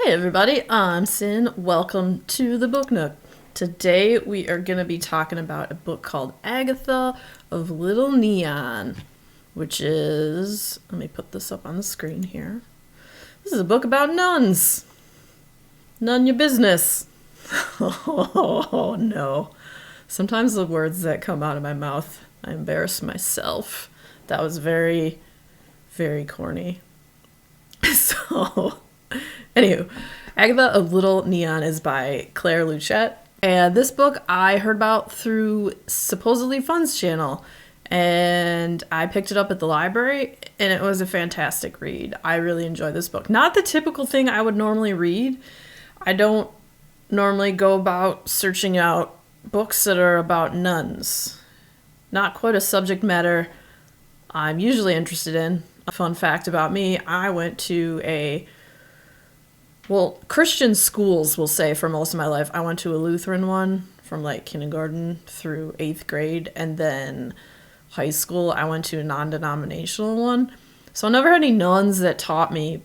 Hey everybody, I'm Sin. Welcome to the Book Nook. Today we are going to be talking about a book called Agatha of Little Neon, which is, let me put this up on the screen here. This is a book about nuns. None your business. Oh no. Sometimes the words that come out of my mouth, I embarrass myself. That was very, very corny. So... Anywho, Agatha of Little Neon is by Claire Luchette. And this book I heard about through Supposedly Fun's channel. And I picked it up at the library, and it was a fantastic read. I really enjoyed this book. Not the typical thing I would normally read. I don't normally go about searching out books that are about nuns. Not quite a subject matter I'm usually interested in. A fun fact about me, I went to Christian schools, we'll say, for most of my life. I went to a Lutheran one from like kindergarten through 8th grade, and then high school I went to a non-denominational one. So I never had any nuns that taught me,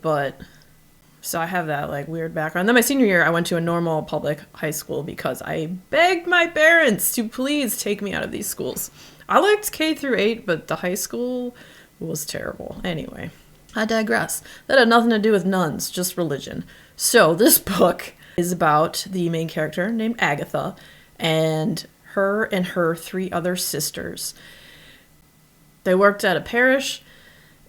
so I have that like weird background. Then my senior year I went to a normal public high school because I begged my parents to please take me out of these schools. I liked K through 8, but the high school was terrible. Anyway, I digress. That had nothing to do with nuns, just religion. So this book is about the main character named Agatha and her 3 other sisters. They worked at a parish,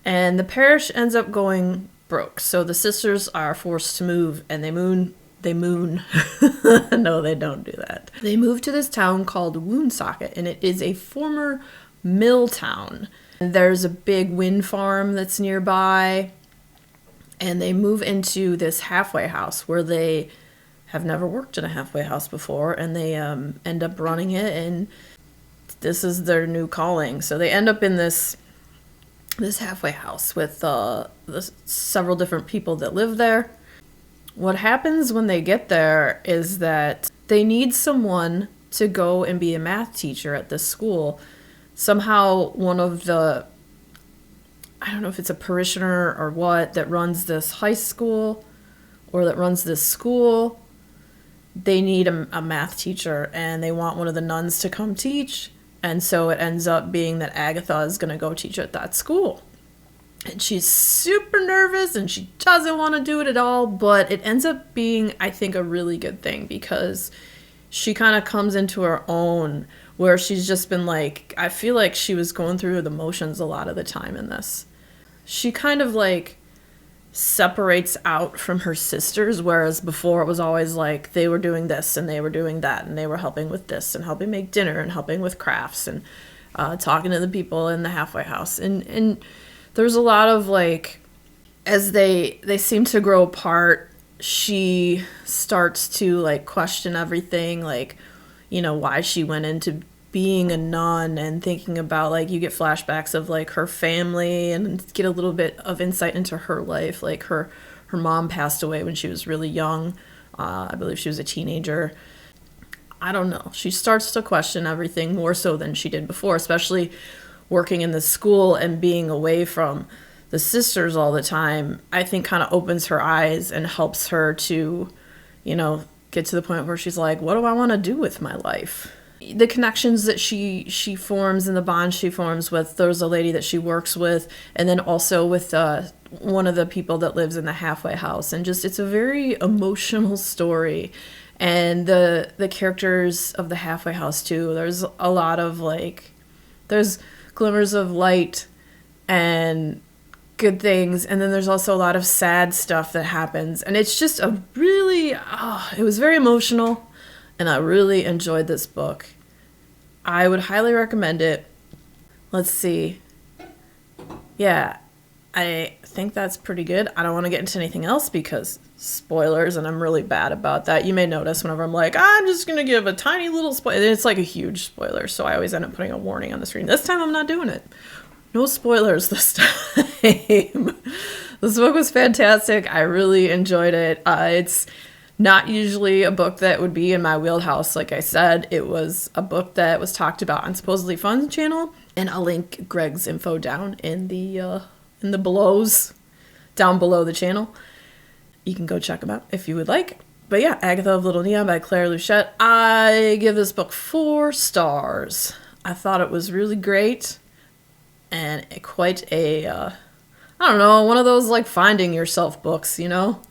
and the parish ends up going broke. So the sisters are forced to move, and they moon. No, they don't do that. They move to this town called Woonsocket, and it is a former mill town. There's a big wind farm that's nearby, and they move into this halfway house where they have never worked in a halfway house before, and they end up running it, and this is their new calling. So they end up in this halfway house with several different people that live there. What happens when they get there is that they need someone to go and be a math teacher at this school. Somehow one of the, I don't know if it's a parishioner or what, that runs this high school or that runs this school, they need a math teacher, and they want one of the nuns to come teach. And so it ends up being that Agatha is going to go teach at that school. And she's super nervous, and she doesn't want to do it at all, but it ends up being, I think, a really good thing, because she kind of comes into her own, where she's just been like, I feel like she was going through the motions a lot of the time in this. She kind of like separates out from her sisters, whereas before it was always like they were doing this and they were doing that, and they were helping with this and helping make dinner and helping with crafts and talking to the people in the halfway house. And there's a lot of like, as they seem to grow apart, she starts to like question everything, like, you know, why she went into being a nun, and thinking about like, you get flashbacks of like her family and get a little bit of insight into her life. Like her mom passed away when she was really young. I believe she was a teenager. I don't know. She starts to question everything more so than she did before, especially working in the school and being away from the sisters all the time. I think kind of opens her eyes and helps her to, you know, get to the point where she's like, what do I want to do with my life? The connections that she forms and the bond she forms with, there's a lady that she works with, and then also with one of the people that lives in the halfway house. And just, it's a very emotional story. And the characters of the halfway house too, there's a lot of like, there's glimmers of light and good things, and then there's also a lot of sad stuff that happens, and it's just a really it was very emotional, and I really enjoyed this book. I would highly recommend it. Let's see. Yeah, I think that's pretty good. I don't want to get into anything else because spoilers, and I'm really bad about that. You may notice whenever I'm like, I'm just gonna give a tiny little spoiler, it's like a huge spoiler, so I always end up putting a warning on the screen. This time I'm not doing it. No spoilers this time. This book was fantastic. I really enjoyed it. It's not usually a book that would be in my wheelhouse. Like I said, it was a book that was talked about on Supposedly Fun's channel, and I'll link Greg's info down in the belows, down below the channel. You can go check them out if you would like. But yeah, Agatha of Little Neon by Claire Luchette. I give this book 4 stars. I thought it was really great and quite a, I don't know, one of those like finding yourself books, you know?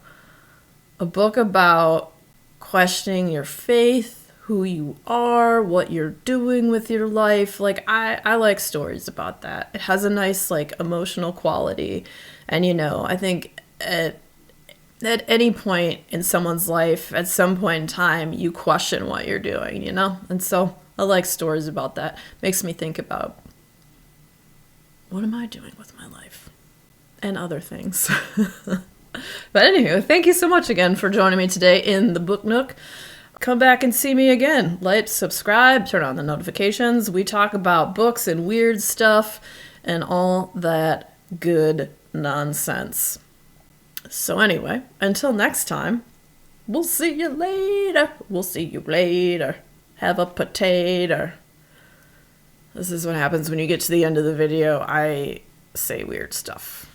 A book about questioning your faith, who you are, what you're doing with your life. Like, I like stories about that. It has a nice, like, emotional quality. And, you know, I think at any point in someone's life, at some point in time, you question what you're doing, you know? And so I like stories about that. Makes me think about, what am I doing with my life? And other things. But anyway, thank you so much again for joining me today in the Book Nook. Come back and see me again. Like, subscribe, turn on the notifications. We talk about books and weird stuff and all that good nonsense. So anyway, until next time, we'll see you later. We'll see you later. Have a potato. This is what happens when you get to the end of the video. I say weird stuff.